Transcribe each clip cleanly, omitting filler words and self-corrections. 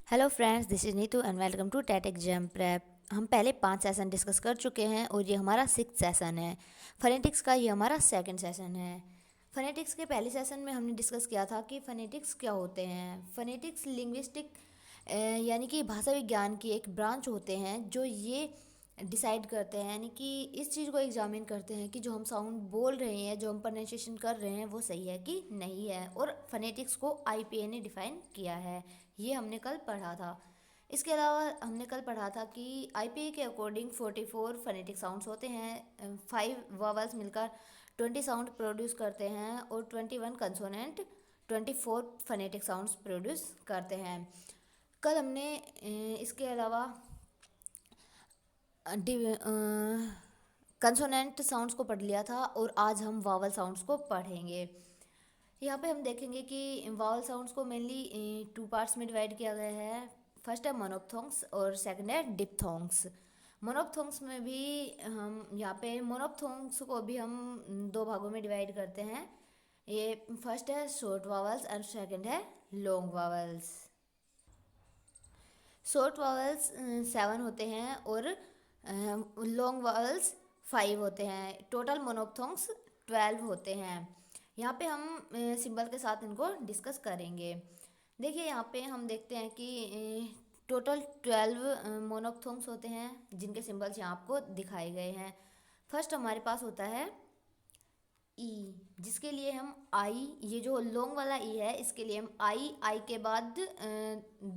Hello friends, this is Neetu and welcome to TET exam prep. हम पहले 5 session discuss कर चुके हैं और ये हमारा 6 सेशन है। फोनेटिक्स का ये हमारा सेकंड सेशन है। फोनेटिक्स के पहले सेशन में हमने डिस्कस किया था कि फोनेटिक्स क्या होते हैं। फोनेटिक्स लिंग्विस्टिक यानी कि भाषा विज्ञान की एक ब्रांच होते हैं जो ये डिसाइड करते हैं, यानी कि इस चीज़ को एग्जामिन करते हैं कि जो हम साउंड बोल रहे हैं, जो हम प्रोनाउंसिएशन कर रहे हैं, वो सही है कि नहीं है। और फोनेटिक्स को आईपीए ने डिफाइन किया है, ये हमने कल पढ़ा था। इसके अलावा हमने कल पढ़ा था कि आईपीए के अकॉर्डिंग 44 फोनेटिक साउंड्स होते हैं। 5 वॉवल्स मिलकर 20 साउंड प्रोड्यूस करते हैं और 21 कंसोनेंट 24 फोनेटिक साउंड्स प्रोड्यूस करते हैं। कल हमने इसके अलावा कंसोनेंट साउंड्स को पढ़ लिया था और आज हम वावल साउंड्स को पढ़ेंगे। यहाँ पे हम देखेंगे कि वावल साउंड्स को मेनली 2 पार्ट्स में डिवाइड किया गया है। फर्स्ट है मोनोप्थोंग्स और सेकंड है डिप्थोंग्स। मोनोप्थोंग्स में भी हम यहाँ पे मोनोप्थोंग्स को भी हम 2 भागों में डिवाइड करते हैं। ये फर्स्ट है शॉर्ट वावल्स और सेकंड है लॉन्ग वावल्स। शॉर्ट वावल्स 7 होते हैं और लॉन्ग वावल्स 5 होते हैं। टोटल मोनोप्थोंग्स 12 होते हैं। यहाँ पे हम सिंबल के साथ इनको डिस्कस करेंगे। देखिए यहाँ पे हम देखते हैं कि टोटल 12 मोनोप्थोंग्स होते हैं जिनके सिंबल्स यहाँ आपको दिखाए गए हैं। फर्स्ट हमारे पास होता है ई, जिसके लिए हम आई, ये जो लॉन्ग वाला ई है, इसके लिए हम आई के बाद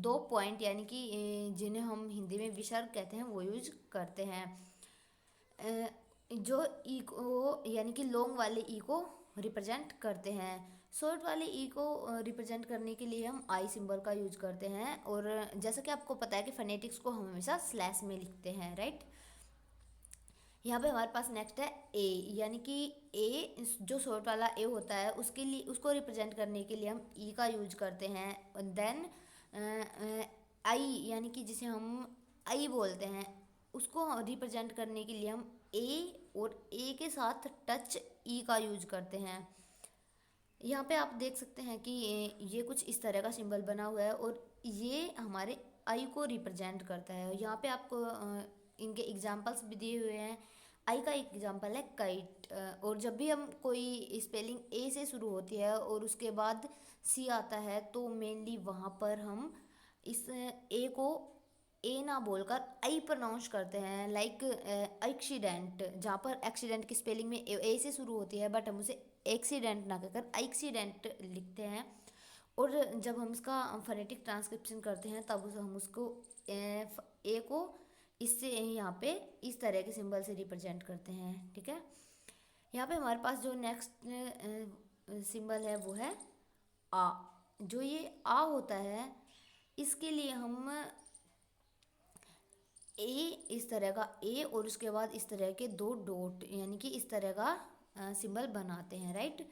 2 पॉइंट यानी कि जिन्हें हम हिंदी में विसर्ग कहते हैं वो यूज करते हैं। जो ई को यानी कि लॉन्ग वाले ई को रिप्रेजेंट करते हैं। शॉर्ट वाले ई को रिप्रेजेंट करने के लिए हम आई सिंबल का यूज करते हैं। और जैसा कि आपको पता है कि फोनेटिक्स को हम हमेशा स्लैश में लिखते हैं, राइट। यहाँ पे हमारे पास नेक्स्ट है ए, यानी कि ए जो शॉर्ट वाला ए होता है उसके लिए, उसको रिप्रेजेंट करने के लिए हम ई का यूज करते हैं। देन आई यानी कि जिसे हम आई बोलते हैं, उसको रिप्रेजेंट करने के लिए हम ए और ए के साथ टच ई का यूज करते हैं। यहाँ पे आप देख सकते हैं कि ये कुछ इस तरह का सिंबल बना हुआ है और ये हमारे आई को रिप्रेजेंट करता है। यहाँ पे आपको इनके एग्जाम्पल्स भी दिए हुए हैं। आई का एक एग्जाम्पल है काइट। और जब भी हम कोई स्पेलिंग ए से शुरू होती है और उसके बाद सी आता है तो मेनली वहाँ पर हम इस ए को ए ना बोलकर आई प्रोनाउंस करते हैं। लाइक एक्सीडेंट, जहाँ पर एक्सीडेंट की स्पेलिंग में ए से शुरू होती है बट हम उसे एक्सीडेंट ना कहकर एक्सीडेंट लिखते हैं। और जब हम इसका फोनेटिक ट्रांसक्रिप्शन करते हैं तब हम उसको ए को इससे यहाँ पे इस तरह के सिंबल से रिप्रेजेंट करते हैं, ठीक है। यहाँ पे हमारे पास जो नेक्स्ट सिंबल है वो है आ। जो ये आ होता है इसके लिए हम ए, इस तरह का ए और उसके बाद इस तरह के 2 डॉट यानी कि इस तरह का सिंबल बनाते हैं, राइट।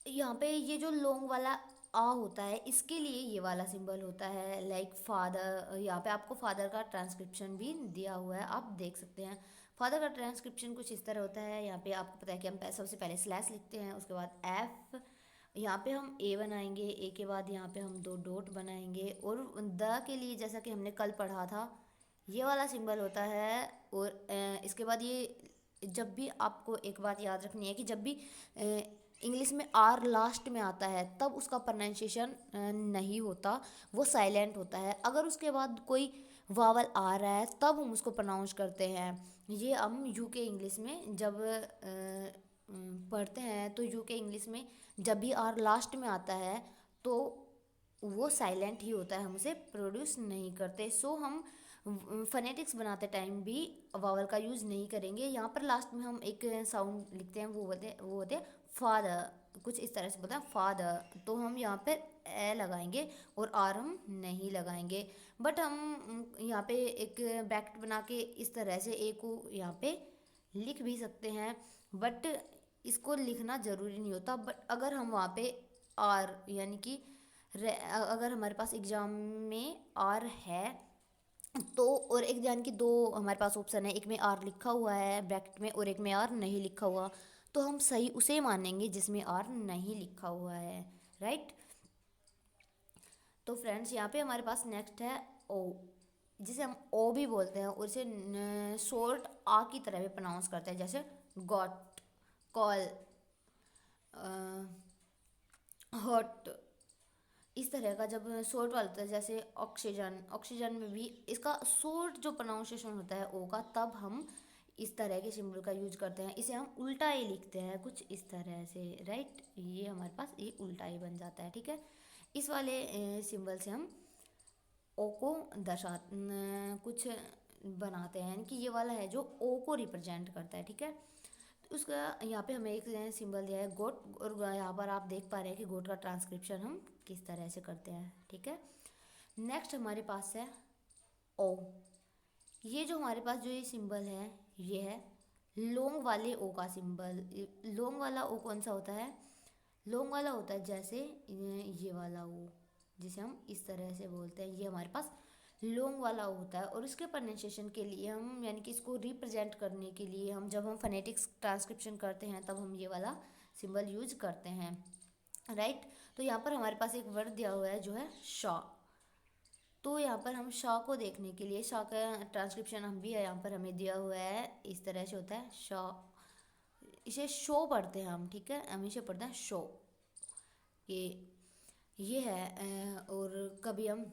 यहाँ पे ये जो लॉन्ग वाला आ होता है इसके लिए ये वाला सिंबल होता है। लाइक फादर, यहाँ पे आपको फादर का ट्रांसक्रिप्शन भी दिया हुआ है, आप देख सकते हैं। फादर का ट्रांसक्रिप्शन कुछ इस तरह होता है। यहाँ पे आपको पता है कि हम सबसे पहले स्लैश लिखते हैं, उसके बाद एफ, यहाँ पे हम ए बनाएंगे, ए के बाद यहाँ पे हम 2 डॉट बनाएंगे। और द के लिए जैसा कि हमने कल पढ़ा था ये वाला सिंबल होता है। और इसके बाद ये, जब भी आपको एक बात याद रखनी है कि जब भी इंग्लिश में आर लास्ट में आता है तब उसका प्रोनाउंसिएशन नहीं होता, वो साइलेंट होता है। अगर उसके बाद कोई वावल आ रहा है तब हम उसको प्रोनाउंस करते हैं। ये हम यूके इंग्लिश में जब पढ़ते हैं तो यूके इंग्लिश में जब भी आर लास्ट में आता है तो वो साइलेंट ही होता है, हम उसे प्रोड्यूस नहीं करते। सो हम फोनेटिक्स बनाते टाइम भी वावल का यूज़ नहीं करेंगे। यहाँ पर लास्ट में हम एक साउंड लिखते हैं, वो होते हैं फादर, कुछ इस तरह से बोलते हैं फादर। तो हम यहाँ पे ए लगाएंगे और आर हम नहीं लगाएंगे। बट हम यहाँ पे एक ब्रैकेट बना के इस तरह से ए को यहाँ पे लिख भी सकते हैं, बट इसको लिखना ज़रूरी नहीं होता। बट अगर हम वहाँ पे आर यानी कि अगर हमारे पास एग्ज़ाम में आर है तो, और एक यानी कि 2 हमारे पास ऑप्शन है, एक में आर लिखा हुआ है ब्रैकेट में और एक में आर नहीं लिखा हुआ, तो हम सही उसे मानेंगे जिसमें आर नहीं लिखा हुआ है, राइट। तो फ्रेंड्स यहाँ पे हमारे पास नेक्स्ट है ओ, जिसे हम ओ भी बोलते हैं और इसे शॉर्ट आ की तरह भी प्रोनाउंस करते हैं, जैसे गॉट, कॉल, हॉट, इस तरह का जब शॉर्ट वाला होता है, जैसे ऑक्सीजन, ऑक्सीजन में भी इसका शॉर्ट जो प्रोनाउंसिएशन होता है ओ का, तब हम इस तरह के सिंबल का यूज करते हैं। इसे हम उल्टा ही लिखते हैं कुछ इस तरह से, राइट। ये हमारे पास ये उल्टा ही बन जाता है, ठीक है। इस वाले सिंबल से हम ओ को दर्शा कुछ बनाते हैं, यानी कि ये वाला है जो ओ को रिप्रेजेंट करता है, ठीक है। तो उसका यहाँ पे हमें एक सिंबल दिया है गोट, और यहाँ पर आप देख पा रहे हैं कि गोट का ट्रांसक्रिप्शन हम किस तरह से करते हैं, ठीक है। नेक्स्ट हमारे पास है ओ। ये जो हमारे पास जो ये सिंबल है, ये है लॉन्ग वाले ओ का सिंबल। लॉन्ग वाला ओ कौन सा होता है? लॉन्ग वाला होता है जैसे ये वाला ओ, जिसे हम इस तरह से बोलते हैं, ये हमारे पास लॉन्ग वाला होता है। और इसके प्रोनाउंसिएशन के लिए हम, यानी कि इसको रिप्रेजेंट करने के लिए हम, जब हम फोनेटिक्स ट्रांसक्रिप्शन करते हैं तब हम ये वाला सिंबल यूज करते हैं, राइट। तो यहाँ पर हमारे पास एक वर्ड दिया हुआ है जो है शॉ। तो यहाँ पर हम शॉ को देखने के लिए, शॉ का ट्रांसक्रिप्शन हम भी है यहाँ पर हमें दिया हुआ है, इस तरह से होता है शॉ। इसे शो पढ़ते हैं हम, ठीक है, हम इसे पढ़ते हैं शो। ये है और कभी हम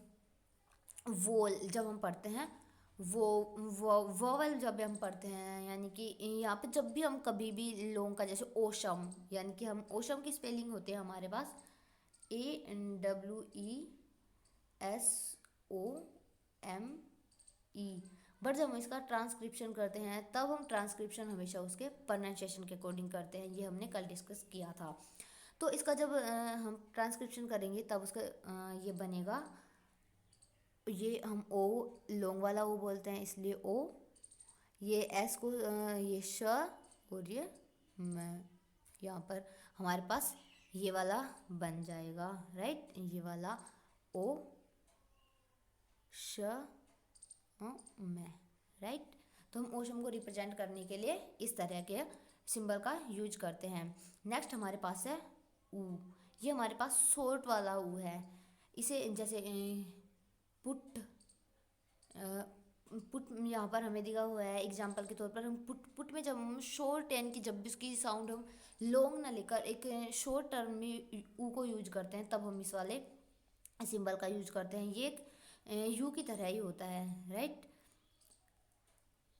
वोल जब हम पढ़ते हैं, वोवल जब हम पढ़ते हैं, यानी कि यहाँ पे जब भी हम कभी भी लोगों का, जैसे ओशम, यानी कि हम ओशम की स्पेलिंग होती है हमारे पास AWESOME, बट जब हम इसका ट्रांसक्रिप्शन करते हैं तब हम ट्रांसक्रिप्शन हमेशा उसके प्रोनाउंसिएशन के अकॉर्डिंग करते हैं। ये हमने कल डिस्कस किया था। तो इसका जब हम ट्रांसक्रिप्शन करेंगे तब उसका ये बनेगा, ये हम ओ लॉन्ग वाला ओ बोलते हैं इसलिए ओ, ये एस को ये श, और ये मैं, यहाँ पर हमारे पास ये वाला बन जाएगा, राइट। ये वाला ओ श मैं, राइट। तो हम ओशम को रिप्रेजेंट करने के लिए इस तरह के सिंबल का यूज करते हैं। नेक्स्ट हमारे पास है ऊ। ये हमारे पास शॉर्ट वाला ऊ है। इसे जैसे पुट, पुट यहाँ पर हमें दिया हुआ है एग्जाम्पल के तौर पर, हम पुट में जब हम शॉर्ट एन की, जब भी उसकी साउंड हम लॉन्ग ना लेकर एक शॉर्ट टर्म में ऊ को यूज करते हैं, तब हम इस वाले सिंबल का यूज करते हैं। ये एक यू की तरह ही होता है, राइट।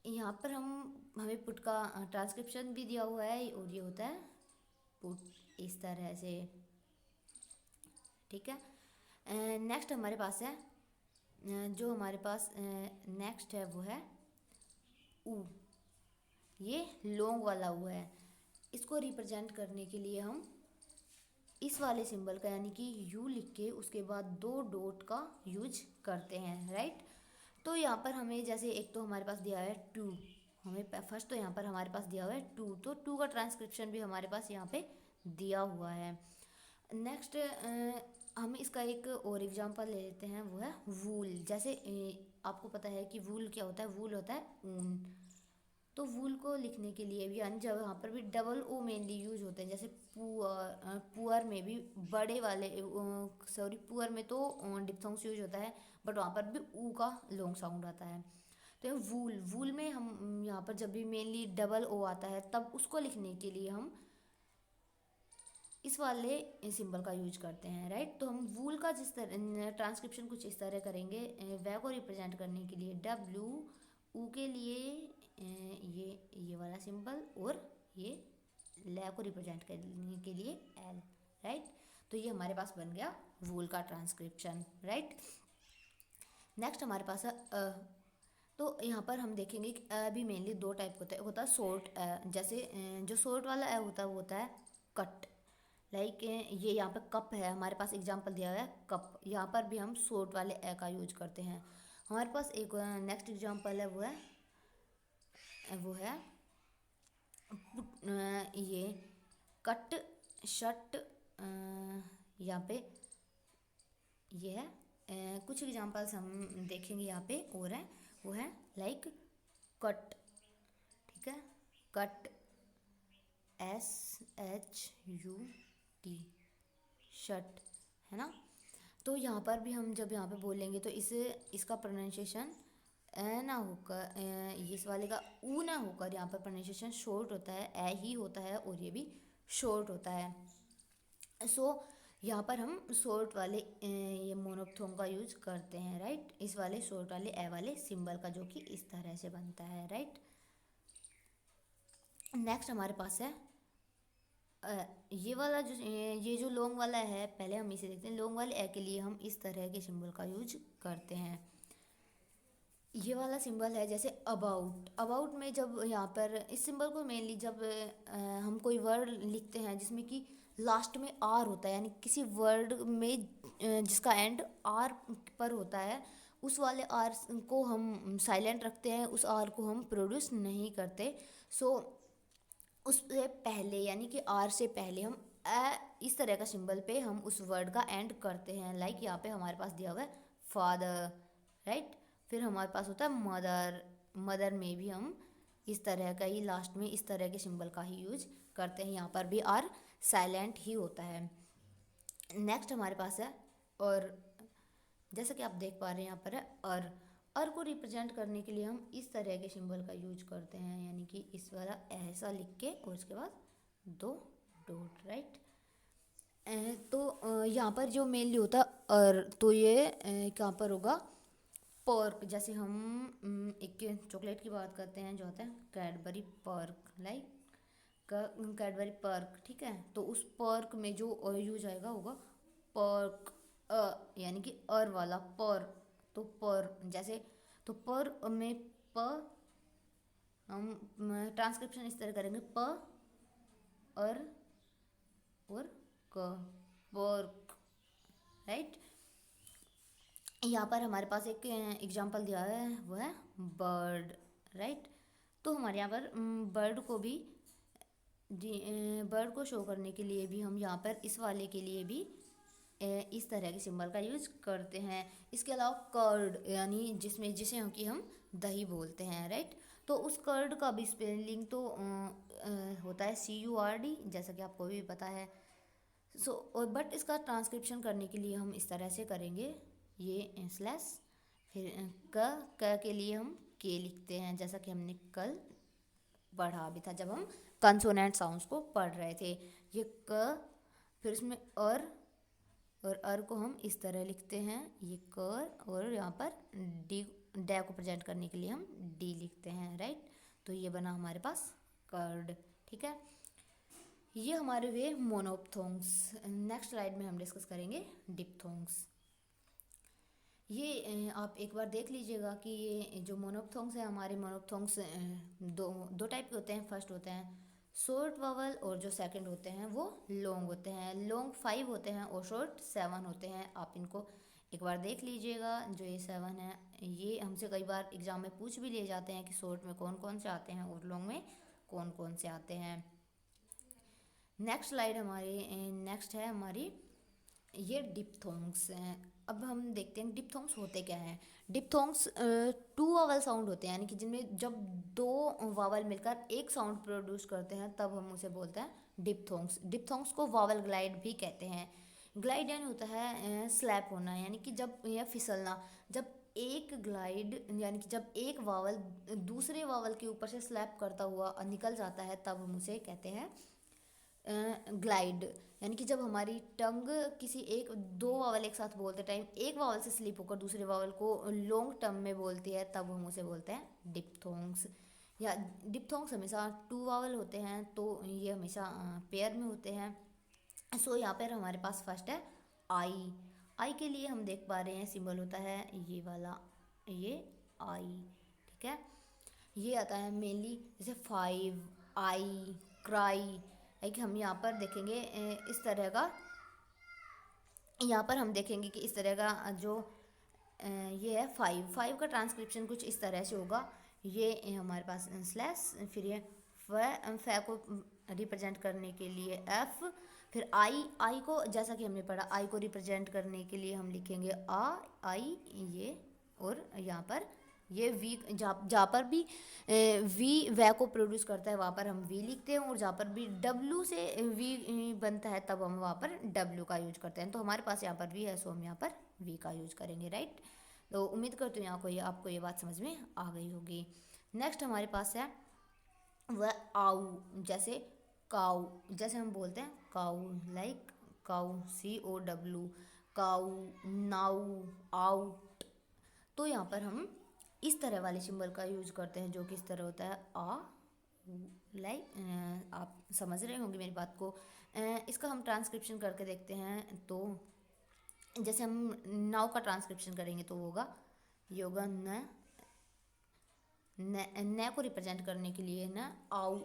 यहाँ पर हमें पुट का ट्रांसक्रिप्शन भी दिया हुआ है, और ये होता है पुट, इस तरह से, ठीक है। नेक्स्ट हमारे पास है, जो हमारे पास नेक्स्ट है वो है ऊ। ये लॉन्ग वाला ऊ है। इसको रिप्रेजेंट करने के लिए हम इस वाले सिंबल का, यानी कि यू लिख के उसके बाद 2 डॉट का यूज करते हैं, राइट। तो यहाँ पर हमें जैसे एक तो हमारे पास दिया है टू, हमें फर्स्ट तो यहाँ पर हमारे पास दिया हुआ है टू, तो टू का ट्रांसक्रिप्शन भी हमारे पास यहाँ पे दिया हुआ है। नेक्स्ट हम इसका एक और एग्जांपल ले लेते हैं, वो है वूल। जैसे आपको पता है कि वूल क्या होता है? वूल होता है ऊन। तो वूल को लिखने के लिए भी, यानी जब यहाँ पर भी डबल ओ मेनली यूज होते हैं, जैसे पुअर, पुअर में भी बड़े वाले, सॉरी पुअर में तो डिप्थोंग्स यूज होता है, बट वहाँ पर भी ऊ का लॉन्ग साउंड आता है। तो वूल, वूल में हम यहाँ पर जब भी मेनली डबल ओ आता है, तब उसको लिखने के लिए हम इस वाले सिंबल का यूज करते हैं, राइट। तो हम वूल का जिस तरह ट्रांसक्रिप्शन कुछ इस तरह करेंगे, वह को रिप्रेजेंट करने के लिए डब्ल्यू, ऊ के लिए ये वाला सिंबल, और ये लै को रिप्रेजेंट करने के लिए एल, राइट। तो ये हमारे पास बन गया वूल का ट्रांसक्रिप्शन, राइट। नेक्स्ट हमारे पास है तो यहाँ पर हम देखेंगे कि भी मेनली 2 टाइप होता है शॉर्ट। जैसे जो शॉर्ट वाला होता है वो होता है कट, लाइक ये यहाँ पे कप है, हमारे पास एग्जांपल दिया हुआ है कप, यहाँ पर भी हम शॉर्ट वाले ए का यूज करते हैं। हमारे पास एक नेक्स्ट एग्जांपल है, वो है ये कट शट, यहाँ पे ये है। कुछ एग्जांपल्स हम देखेंगे यहाँ पे और है, वो है लाइक कट, ठीक है, कट SHUT, शट, है ना। तो यहाँ पर भी हम जब यहाँ पे बोलेंगे तो इसका प्रोनाउंसिएशन ए ना होकर इस वाले का ऊ ना होकर यहाँ पर प्रोनाउंसिएशन शॉर्ट होता है, ए ही होता है और ये भी शॉर्ट होता है। सो यहाँ पर हम शॉर्ट वाले ये मोनोप्थोंग का यूज करते हैं, राइट। इस वाले शॉर्ट वाले ए वाले सिंबल का, जो कि इस तरह से बनता है, राइट। नेक्स्ट हमारे पास है ये वाला जो ये जो लॉन्ग वाला है, पहले हम इसे देखते हैं। लॉन्ग वाले ए के लिए हम इस तरह के सिंबल का यूज करते हैं। ये वाला सिंबल है जैसे अबाउट। अबाउट में जब यहाँ पर इस सिंबल को मेनली जब हम कोई वर्ड लिखते हैं जिसमें कि लास्ट में आर होता है, यानी किसी वर्ड में जिसका एंड आर पर होता है, उस वाले आर को हम साइलेंट रखते हैं, उस आर को हम प्रोड्यूस नहीं करते। सो उससे पहले यानी कि आर से पहले हम इस तरह का सिंबल पे हम उस वर्ड का एंड करते हैं। लाइक यहाँ पे हमारे पास दिया हुआ है फादर, राइट। फिर हमारे पास होता है मदर। मदर में भी हम इस तरह का ही लास्ट में इस तरह के सिंबल का ही यूज करते हैं। यहाँ पर भी आर साइलेंट ही होता है। नेक्स्ट हमारे पास है और, जैसा कि आप देख पा रहे हैं यहाँ पर है और को रिप्रेजेंट करने के लिए हम इस तरह के सिंबल का यूज करते हैं, यानी कि इस वाला ऐसा लिख के और उसके बाद 2 डॉट, राइट। तो यहाँ पर जो मेनली होता है तो ये कहाँ पर होगा पर्क। जैसे हम एक चॉकलेट की बात करते हैं जो होता है Cadbury Perk, like Cadbury Perk, ठीक है। तो उस पर्क में जो यूज आएगा होगा पर्क, यानी कि वाला पर। तो पर जैसे तो पर में प हम ट्रांसक्रिप्शन इस तरह करेंगे प और क, पर्क, राइट। यहाँ पर हमारे पास एक एग्जांपल दिया है, वो है बर्ड, राइट। तो हमारे यहाँ पर बर्ड को शो करने के लिए भी हम यहाँ पर इस वाले के लिए भी इस तरह के सिंबल का यूज करते हैं। इसके अलावा कर्ड, यानी जिसे हम दही बोलते हैं, राइट। तो उस कर्ड का भी स्पेलिंग तो होता है CURD, जैसा कि आपको भी पता है। और बट इसका ट्रांसक्रिप्शन करने के लिए हम इस तरह से करेंगे, ये स्लैश, फिर क के लिए हम के लिखते हैं, जैसा कि हमने कल पढ़ा भी था जब हम कंसोनेंट साउंड्स को पढ़ रहे थे। ये क, फिर इसमें और को हम इस तरह लिखते हैं, ये कर, और यहाँ पर डी को प्रेजेंट करने के लिए हम डी लिखते हैं, राइट। तो ये बना हमारे पास कर्ड, ठीक है। ये हमारे वे मोनोप्थोंग्स। नेक्स्ट स्लाइड में हम डिस्कस करेंगे डिप्थोंग्स। ये आप एक बार देख लीजिएगा कि ये जो मोनोप्थोंग्स है, हमारे मोनोप्थोंग्स दो टाइप के होते हैं। फर्स्ट होते हैं शॉर्ट वावल, और जो सेकंड होते हैं वो लॉन्ग होते हैं। लॉन्ग 5 होते हैं और शॉर्ट 7 होते हैं। आप इनको एक बार देख लीजिएगा। जो ये 7 है, ये हमसे कई बार एग्जाम में पूछ भी लिए जाते हैं कि शॉर्ट में कौन कौन से आते हैं और लॉन्ग में कौन कौन से आते हैं। नेक्स्ट स्लाइड नेक्स्ट है हमारी ये डिप्थोंग्स हैं। अब हम देखते हैं डिप्थोंग्स होते क्या हैं। डिप्थोंग्स 2 वावल साउंड होते हैं, यानी कि जिनमें जब 2 वावल मिलकर एक साउंड प्रोड्यूस करते हैं तब हम उसे बोलते हैं डिप्थोंग्स। डिप्थोंग्स को वावल ग्लाइड भी कहते हैं। ग्लाइड यानी होता है स्लैप होना, यानी कि जब या फिसलना। जब एक ग्लाइड यानी कि जब एक वावल दूसरे वावल के ऊपर से स्लैप करता हुआ निकल जाता है तब हम उसे कहते हैं ग्लाइड। यानी कि जब हमारी टंग किसी 2 वावल एक साथ बोलते टाइम एक वावल से स्लिप होकर दूसरे वावल को लॉन्ग टर्म में बोलती है तब हम उसे बोलते हैं डिप्थोंग्स। या डिप्थोंग्स हमेशा 2 वावल होते हैं, तो ये हमेशा पेयर में होते हैं। सो यहाँ पर हमारे पास फर्स्ट है आई के लिए हम देख पा रहे हैं सिंबल होता है ये वाला, ये आई, ठीक है। ये आता है मेनली जैसे 5, आई, क्राई। लाइक हम यहाँ पर देखेंगे इस तरह का, यहाँ पर हम देखेंगे कि इस तरह का जो ये है 5 का ट्रांसक्रिप्शन कुछ इस तरह से होगा। ये हमारे पास स्लैश, फिर ये फै को रिप्रेजेंट करने के लिए एफ, फिर आई को जैसा कि हमने पढ़ा आई को रिप्रेजेंट करने के लिए हम लिखेंगे आई ये, और यहाँ पर ये वी जहाँ पर भी वी वै को प्रोड्यूस करता है वहाँ पर हम वी लिखते हैं, और जहाँ पर भी डब्ल्यू से वी बनता है तब हम वहाँ पर डब्ल्यू का यूज करते हैं। तो हमारे पास यहाँ पर वी है, सो हम यहाँ पर वी का यूज करेंगे, राइट। तो उम्मीद करती हूँ यहाँ को आपको ये बात समझ में आ गई होगी। नेक्स्ट हमारे पास है वह आउ, जैसे काउ, जैसे हम बोलते हैं cow, like cow, COW, cow, now, out. तो यहाँ पर हम इस तरह वाले सिंबल का यूज करते हैं जो कि इस तरह होता है आ, लाइक आप समझ रहे होंगे मेरी बात को। इसका हम ट्रांसक्रिप्शन करके देखते हैं। तो जैसे हम नाउ का ट्रांसक्रिप्शन करेंगे तो होगा ये होगा न को रिप्रेजेंट करने के लिए न आउ।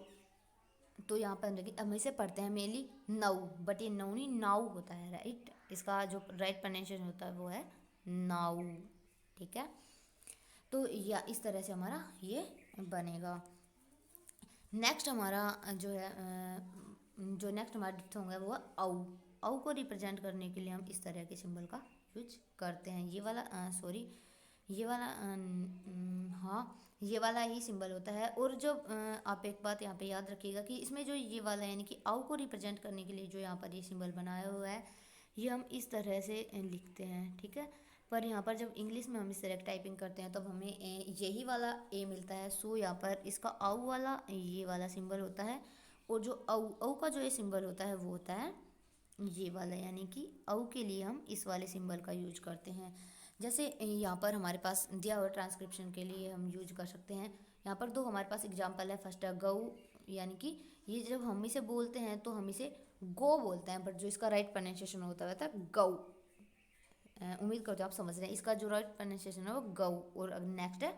तो यहाँ पर देखिए हम इसे पढ़ते हैं मेनली नऊ, बट ये नऊ नहीं नाउ होता है, राइट। इसका जो राइट प्रोनाउंसिएशन होता है वो है नाउ, ठीक है। तो या इस तरह से हमारा ये बनेगा। नेक्स्ट हमारा जो नेक्स्ट हमारा डिप्थोंग है वो है औ। औ को रिप्रेजेंट करने के लिए हम इस तरह के सिंबल का यूज करते हैं। ये वाला सॉरी ये वाला हाँ ये वाला ही सिंबल होता है। और जब आप एक बात यहाँ पे याद रखिएगा कि इसमें जो ये वाला यानी कि औ को रिप्रेजेंट करने के लिए जो यहाँ पर ये सिंबल बनाया हुआ है ये हम इस तरह से लिखते हैं, ठीक है। पर यहाँ पर जब इंग्लिश में हम इस तरह टाइपिंग करते हैं तब हमें यही वाला ए मिलता है। सो यहाँ पर इसका औ वाला ये वाला सिंबल होता है, और जो औ का जो ये सिंबल होता है वो होता है ये वाला, यानी कि औ के लिए हम इस वाले सिंबल का यूज करते हैं। जैसे यहाँ पर हमारे पास दिया हुआ ट्रांसक्रिप्शन के लिए हम यूज कर सकते हैं। यहाँ पर दो हमारे पास एग्जाम्पल है। फर्स्ट है गऊ, यानी कि ये जब हम इसे बोलते हैं तो हम इसे गो बोलते हैं, बट जो इसका राइट प्रोनाउंसिएशन होता है गऊ। उम्मीद करते हो आप समझ रहे हैं। इसका जो राइट प्रोनाउंसिएशन है वो गऊ। और नेक्स्ट है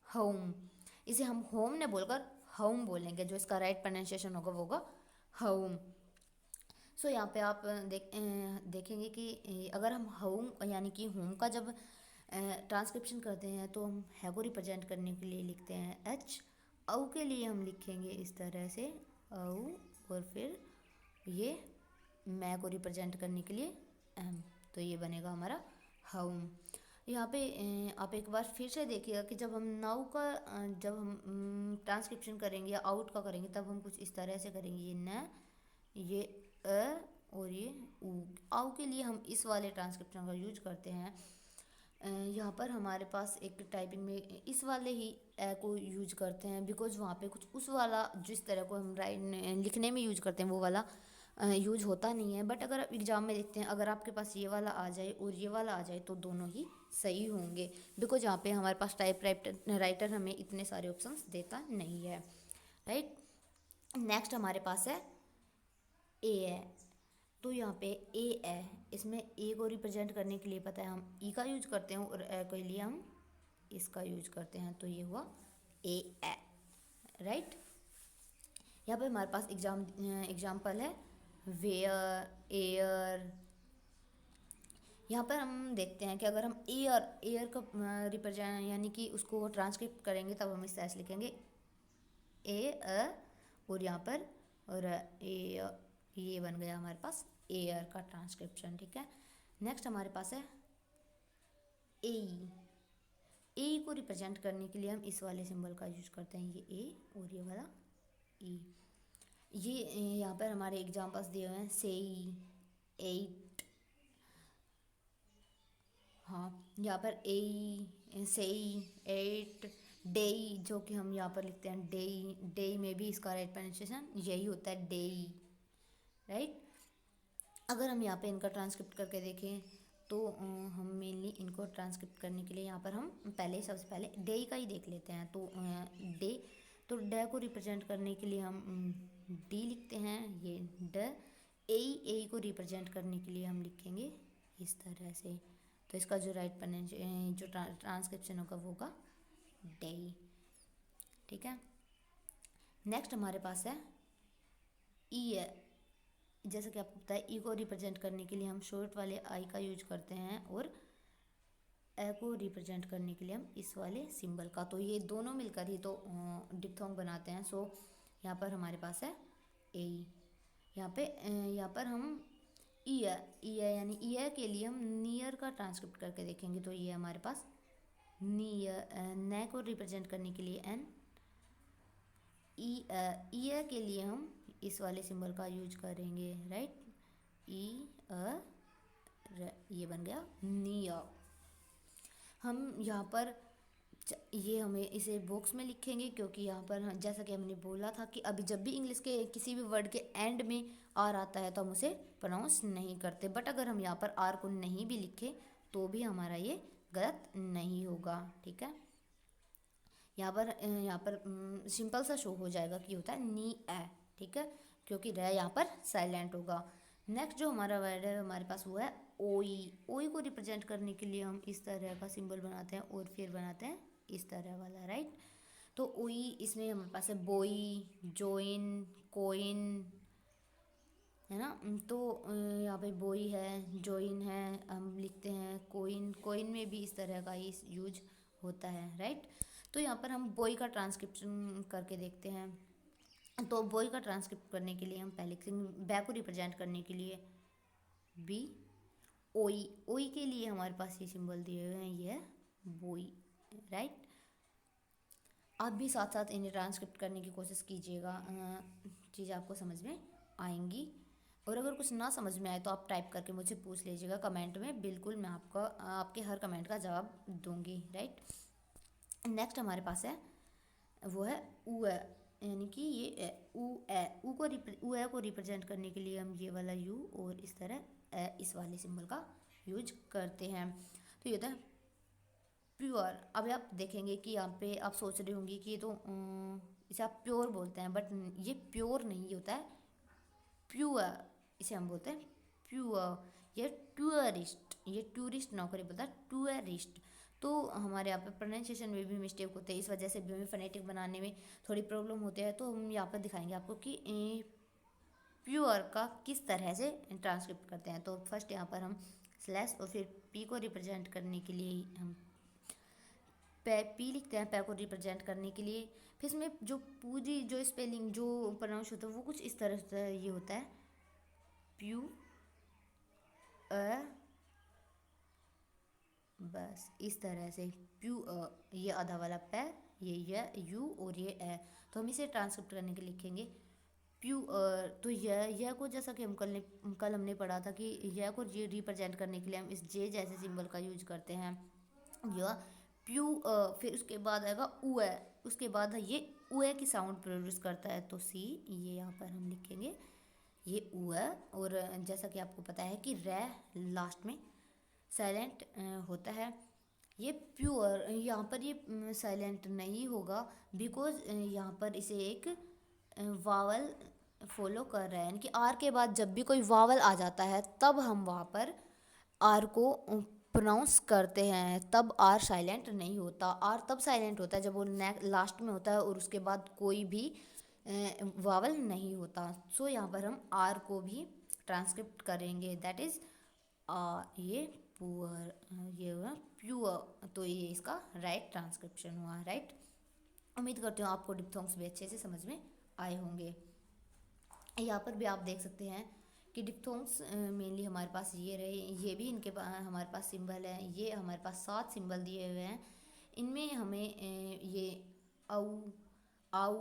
होम, इसे हम होम ने बोलकर होम बोलेंगे, जो इसका राइट प्रोनाउंसिएशन होगा वो होगा होम। सो यहाँ पे आप देखेंगे कि अगर हम होम यानी कि होम का जब ट्रांसक्रिप्शन करते हैं तो हम है को रिप्रेजेंट करने के लिए लिखते हैं एच। औ के लिए हम लिखेंगे इस तरह से औ, और फिर ये मैं को रिप्रेजेंट करने के लिए एम। तो ये बनेगा हमारा होम। यहाँ पे आप एक बार फिर से देखिएगा कि जब हम नाउ का जब हम ट्रांसक्रिप्शन करेंगे या आउट का करेंगे तब हम कुछ इस तरह से करेंगे, ये न, ये अ और ये ऊ। आउ के लिए हम इस वाले ट्रांसक्रिप्शन का यूज करते हैं। यहाँ पर हमारे पास एक टाइपिंग में इस वाले ही ए को यूज करते हैं, बिकॉज वहाँ पे कुछ उस वाला जिस तरह को हम लिखने में यूज करते हैं वो वाला यूज होता नहीं है। बट अगर आप एग्जाम में देखते हैं अगर आपके पास ये वाला आ जाए और ये वाला आ जाए तो दोनों ही सही होंगे, बिकॉज यहाँ पे हमारे पास टाइप राइटर हमें इतने सारे ऑप्शंस देता नहीं है, राइट। नेक्स्ट हमारे पास है ए है। तो यहाँ पे ए है, इसमें ए को रिप्रेजेंट करने के लिए पता है हम ई का यूज करते हैं, और ए के लिए हम इसका यूज करते हैं। तो ये हुआ ए, राइट। यहाँ पे हमारे पास एग्जाम्पल है वेयर, एयर। यहाँ पर हम देखते हैं कि अगर हम एयर का रिप्रेजेंट यानी कि उसको ट्रांसक्रिप्ट करेंगे तब हम इस तरह से लिखेंगे ए और यहाँ पर और ए, ये बन गया हमारे पास एयर का ट्रांसक्रिप्शन, ठीक है। नेक्स्ट हमारे पास है ए को रिप्रेजेंट करने के लिए हम इस वाले सिंबल का यूज करते हैं, ये ए और ये वाला ई। ये यहाँ पर हमारे एग्जाम्पल्स दिए हुए हैं सेई, एट। हाँ यहाँ पर ए, सेई, एट, डेई, जो कि हम यहाँ पर लिखते हैं डेई। डेई में भी इसका राइट प्रोनाउंसिएशन यही होता है डेई, राइट। अगर हम यहाँ पे इनका ट्रांसक्रिप्ट करके देखें तो हम मेनली इनको ट्रांसक्रिप्ट करने के लिए यहाँ पर हम सबसे पहले डे का ही देख लेते हैं। तो डे, तो डे को रिप्रेजेंट करने के लिए हम डी लिखते हैं, ये ड। ए को रिप्रेजेंट करने के लिए हम लिखेंगे इस तरह से। तो इसका जो राइट जो ट्रांसक्रिप्शन होगा वो होगा डे, ठीक है। नेक्स्ट हमारे पास है ई है। जैसा कि आपको पता है ई को रिप्रेजेंट करने के लिए हम शॉर्ट वाले आई का यूज करते हैं, और ए को रिप्रेजेंट करने के लिए हम इस वाले सिंबल का। तो ये दोनों मिलकर ही तो डिप्थोंग बनाते हैं। सो यहाँ पर हमारे पास है ए। यहाँ पर हम ई है यानी ई है के लिए हम नियर का ट्रांसक्रिप्ट करके देखेंगे। तो ये हमारे पास नियर, न को रिप्रेजेंट करने के लिए एन, ईयर के लिए हम इस वाले सिंबल का यूज करेंगे, राइट। ई ये बन गया नियर। हम यहाँ पर ये हमें इसे बॉक्स में लिखेंगे, क्योंकि यहाँ पर जैसा कि हमने बोला था कि अभी जब भी इंग्लिश के किसी भी वर्ड के एंड में आर आता है तो हम उसे प्रोनाउंस नहीं करते, बट अगर हम यहाँ पर आर को नहीं भी लिखे तो भी हमारा ये गलत नहीं होगा, ठीक है। यहाँ पर सिंपल सा शो हो जाएगा कि होता है नी ए, ठीक है, क्योंकि र यहाँ पर साइलेंट होगा। नेक्स्ट जो हमारा वर्ड है हमारे पास वो है ओई। ओई को रिप्रेजेंट करने के लिए हम इस तरह का सिंबल बनाते हैं और फिर बनाते हैं इस तरह वाला, राइट। तो ओई, इसमें हमारे पास है बोई, जोइन, कोइन, है ना। तो यहाँ पे बोई है, जोइन है, हम लिखते हैं कोइन। कोइन में भी इस तरह का ही यूज होता है, राइट। तो यहाँ पर हम बोई का ट्रांसक्रिप्शन करके देखते हैं। तो बोई का ट्रांसक्रिप्ट करने के लिए हम पहले बै को रिप्रेजेंट करने के लिए बी, ओई, ओई के लिए हमारे पास ये सिंबल दिए हुए हैं, ये है बोई, राइट। आप भी साथ साथ इन्हें ट्रांसक्रिप्ट करने की कोशिश कीजिएगा, चीज़ें आपको समझ में आएंगी। और अगर कुछ ना समझ में आए तो आप टाइप करके मुझे पूछ लीजिएगा कमेंट में, बिल्कुल मैं आपके हर कमेंट का जवाब दूंगी, राइट। नेक्स्ट हमारे पास है वो है ऊ है, यानी कि ये ऊ ए, ऊ ए को रिप्रेजेंट करने के लिए हम ये वाला यू और इस तरह इस वाले सिंबल का यूज करते हैं। तो ये होता है प्योर। अब आप देखेंगे कि यहाँ पे आप सोच रहे होंगे कि ये तो इसे आप प्योर बोलते हैं, बट ये प्योर नहीं होता है, प्योर इसे हम बोलते हैं प्योर। ये टूरिस्ट, ये टूरिस्ट नौकरी बोलता है, टूरिस्ट। तो हमारे यहाँ पे प्रोनाउंसिएशन में भी मिस्टेक होते हैं, इस वजह से भी हमें फोनेटिक बनाने में थोड़ी प्रॉब्लम होते हैं। तो हम यहाँ पर दिखाएंगे आपको कि प्योर का किस तरह से ट्रांसक्रिप्ट करते हैं। तो फर्स्ट यहाँ पर हम स्लैश और फिर पी को रिप्रेजेंट करने के लिए हम पी लिखते हैं, पै को रिप्रेजेंट करने के लिए। फिर इसमें जो पूरी जो स्पेलिंग जो प्रोनाउंस होता है वो कुछ इस तरह से ये होता है प्यू बस इस तरह से प्यू, ये आधा वाला पै, ये यू और ये ए। तो हम इसे ट्रांसक्रिप्ट करने के लिखेंगे प्यू। तो यह को जैसा कि हम कल हमने पढ़ा था कि यह को रिप्रेजेंट करने के लिए हम इस जे जैसे सिंबल का यूज करते हैं, यह प्यू। फिर उसके बाद आएगा ऊ है, उसके बाद ये ऊ की साउंड प्रोड्यूस करता है, तो सी ये यहाँ पर हम लिखेंगे ये ऊ है। और जैसा कि आपको पता है कि रै लास्ट में साइलेंट होता है। ये प्योर यहाँ पर ये साइलेंट नहीं होगा, बिकॉज यहाँ पर इसे एक वावल फॉलो कर रहा है, यानी कि आर के बाद जब भी कोई वावल आ जाता है तब हम वहाँ पर आर को प्रोनाउंस करते हैं, तब आर साइलेंट नहीं होता। आर तब साइलेंट होता है जब वो लास्ट में होता है और उसके बाद कोई भी वावल नहीं होता। सो यहाँ पर हम आर को भी ट्रांसक्रिप्ट करेंगे, दैट इज ये पुअर, ये हुआ प्योर। तो ये इसका राइट ट्रांसक्रिप्शन हुआ, राइट। उम्मीद करती हूँ आपको डिप्थोंग्स भी अच्छे से समझ में आए होंगे। यहाँ पर भी आप देख सकते हैं कि डिप्थोंग्स मेनली हमारे पास ये रहे, ये भी इनके हमारे पास सिंबल है, ये हमारे पास 7 सिंबल दिए हुए हैं। इनमें हमें ये आउ, आउ,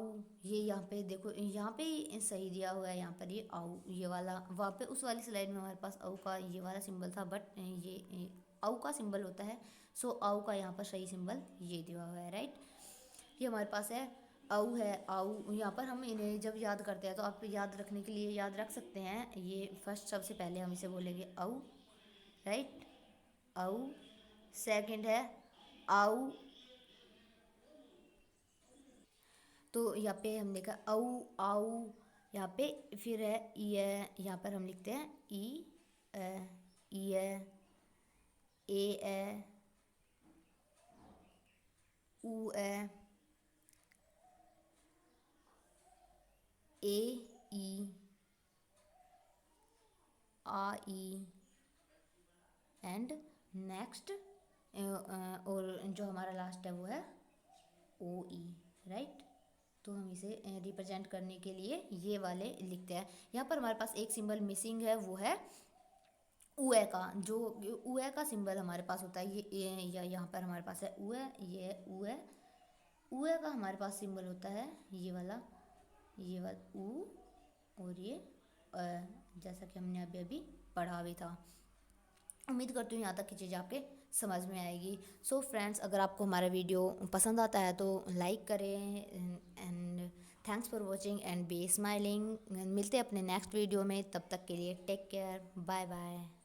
ये यहाँ पे देखो, यहाँ पे सही दिया हुआ है, यहाँ पर ये आउ ये वाला, वहाँ पे उस वाली स्लाइड में हमारे पास आउ का ये वाला सिंबल था, बट ये आउ का सिंबल होता है। सो आउ का यहाँ पर सही सिंबल ये दिया हुआ है, राइट। ये हमारे पास है आउ है, आउ। यहाँ पर हम इन्हें जब याद करते हैं तो आप याद रखने के लिए याद रख सकते हैं, ये फर्स्ट सबसे पहले हम इसे बोलेंगे आउ, राइट, आउ। सेकंड है आउ, तो यहाँ पे हम देखा आउ आउ, यहाँ पे फिर है ई है, यहाँ पर हम लिखते हैं ई ई है, ए ऊ है, ए ई, आ ई, एंड नेक्स्ट और जो हमारा लास्ट है वो है ओ ई, राइट। तो हम इसे रिप्रेजेंट करने के लिए ये वाले लिखते हैं। यहाँ पर हमारे पास एक सिंबल मिसिंग है, वो है उए का, जो उए का सिंबल हमारे पास होता है, ये या यहाँ पर हमारे पास है उए, ये उए, उए का हमारे पास सिंबल होता है ये वाला ऊ, और ये अ, जैसा कि हमने अभी अभी पढ़ा भी था। उम्मीद करती हूँ यहाँ तक की चीज़ आपके समझ में आएगी। सो फ्रेंड्स, अगर आपको हमारा वीडियो पसंद आता है तो लाइक करें, and thanks for watching and B smiling. मिलते हैं अपने नेक्स्ट वीडियो में, तब तक के लिए टेक केयर, बाय बाय।